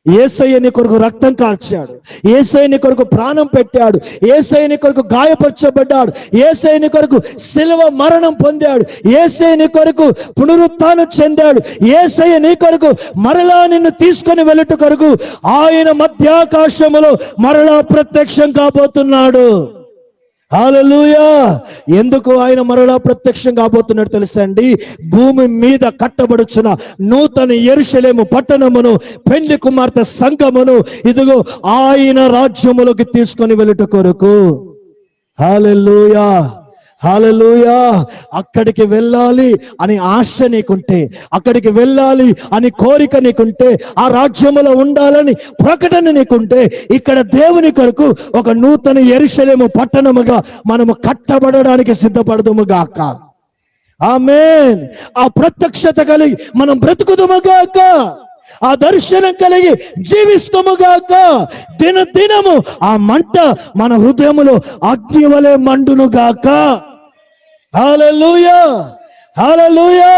యేసయ్య నీ కొరకు రక్తం కార్చాడు, యేసయ్య నీ కొరకు ప్రాణం పెట్టాడు, యేసయ్య నీ కొరకు గాయపరచబడ్డాడు, యేసయ్య నీ కొరకు శిలువ మరణం పొందాడు, యేసయ్య నీ కొరకు పునరుత్థానం చెందాడు, యేసయ్య నీ కొరకు మరలా నిన్ను తీసుకొని వెళ్ళుట కొరకు ఆయన మధ్యాకాశములో మరలా ప్రత్యక్షం కాబోతున్నాడు. హల్లెలూయా. ఎందుకు ఆయన మరలా ప్రత్యక్షం కాబోతున్నాడు తెలుసా అండి? భూమి మీద కట్టబడుచున్న నూతన యెరూషలేము పట్టణమును, పెండ్లి కుమార్తె సంఘమును ఇదిగో ఆయన రాజ్యములోకి తీసుకొని వెళ్ళుట కొరకు. హల్లెలూయా, హల్లెలూయా. అక్కడికి వెళ్ళాలి అని ఆశ నీకుంటే, అక్కడికి వెళ్ళాలి అని కోరిక నీకుంటే, ఆ రాజ్యములో ఉండాలని ప్రకటన నీకుంటే, ఇక్కడ దేవుని కొరకు ఒక నూతన యెరూషలేము పట్టణముగా మనము కట్టబడడానికి సిద్ధపడదుము గాక. ఆమేన్. ఆ ప్రత్యక్షత కలిగి మనం బ్రతుకుదుము గాక, ఆ దర్శనం కలిగి జీవిస్తము గాక. దినము ఆ మంట మన హృదయములో అగ్ని వలె మండును గాక. హల్లెలూయా, హల్లెలూయా.